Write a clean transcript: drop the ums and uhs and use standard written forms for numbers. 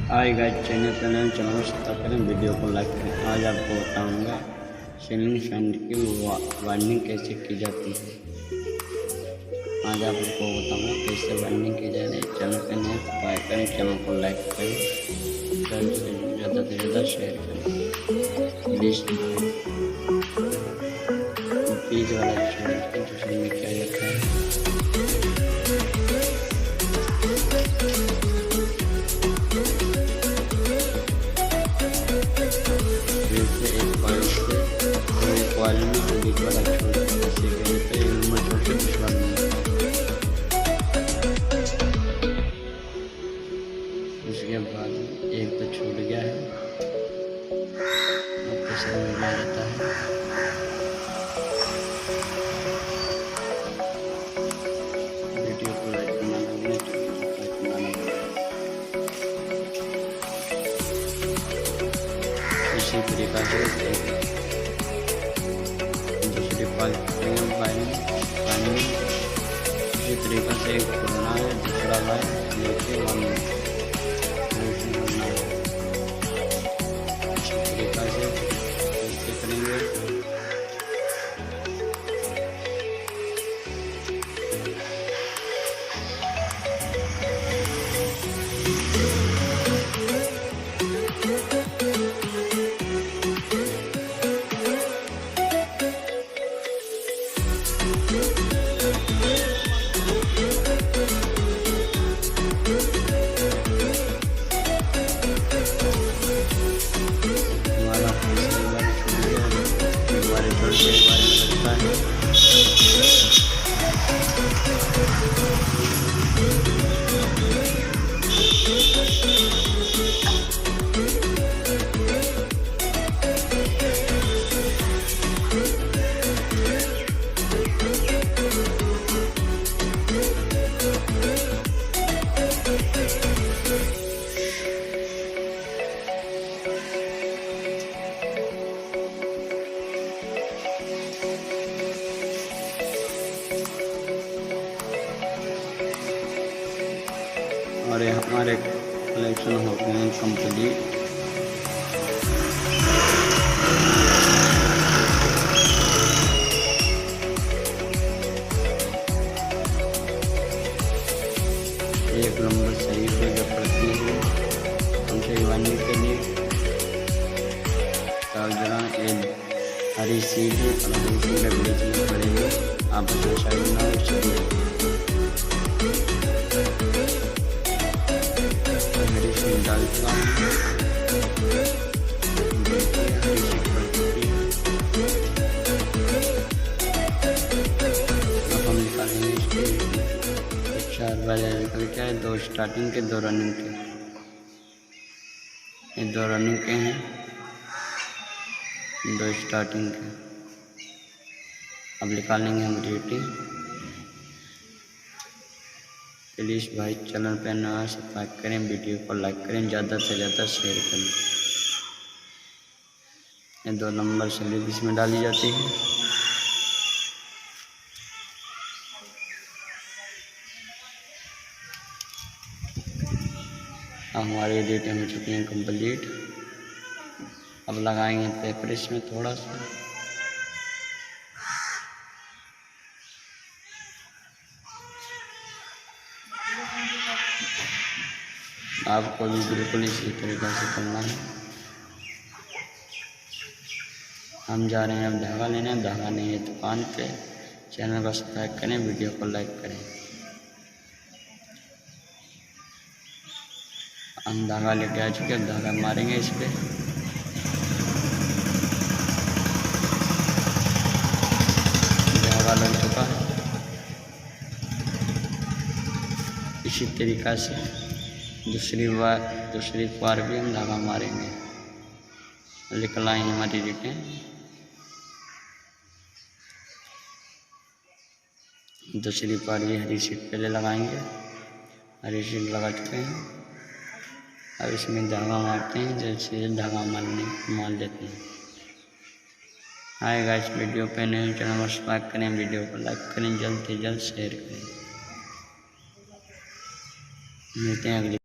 Hi guys, channel को subscribe करें, video को लाइक करें। आज आपको बताऊंगा सीलिंग फैन की वायरिंग कैसे की जाती है। आज आपको बताऊंगा कैसे वायरिंग की जा रही है। चैनल पे नए सब्सक्राइब करें, चैनल को लाइक करें, ज़्यादा से ज़्यादा शेयर करें। लिस्ट प्लीज वाला छोड़ के दूसरे में क्या जाता है। वाले में बीच वाला छोड़ के किसी के पे नंबर छोड़ के दूसरा नंबर, उसके बाद एक तो छूट गया है और तीसरा में आ जाता है। वीडियो को लाइक करना होगा, लाइक करना होगा। इसी तरीका से पानी इसी तरीका से एक खोलना है, दूसरा लाइन लेके बनना है। इसी तरीका से कैसे करेंगे। और हमारे कलेक्शन हो गए हैं कंप्लीट। एक नंबर सही जगह पड़ती है हमसे बनने के लिए। तो जरा ये हरी सीट लकड़ी पड़ेगी, आप साइड ना उससे डालता हूँ। अब हम निकालेंगे इसके 4 बजे निकल के है। 2 स्टार्टिंग के, 2 रनिंग के। ये 2 रनिंग के हैं, 2 स्टार्टिंग के। अब निकालेंगे हम रेटिंग। प्लीज़ भाई चैनल पे नया सब्सक्राइब करें, वीडियो को लाइक करें, ज़्यादा से ज़्यादा शेयर करें। ये 2 नंबर स्लिप इसमें डाली जाती है। हमारी एडिटिंग हो चुकी है कंप्लीट। अब लगाएंगे पेपर इसमें थोड़ा सा। आपको भी बिल्कुल इसी तरीके से करना है। हम जा रहे हैं अब धागा लेने। धागा नहीं है दुकान पे। चैनल को सब्सक्राइब करें, वीडियो को लाइक करें। हम धागा लेके आ चुके हैं, धागा मारेंगे इस पे। धागा लग चुका है। इसी तरीका से दूसरी बार भी हम धागा मारेंगे। निकल आएंगे हमारी रेटें। दूसरी बार ये हरी सीट पहले लगाएंगे। हरी सीट लगा चुके हैं। अब इसमें धागा मारते हैं, जैसे धागा मार लेते हैं। हाय गाइस, वीडियो पे नए चैनल को सब्सक्राइब करें, वीडियो को लाइक करें, जल्द से जल्द शेयर करें। मिलते हैं अगली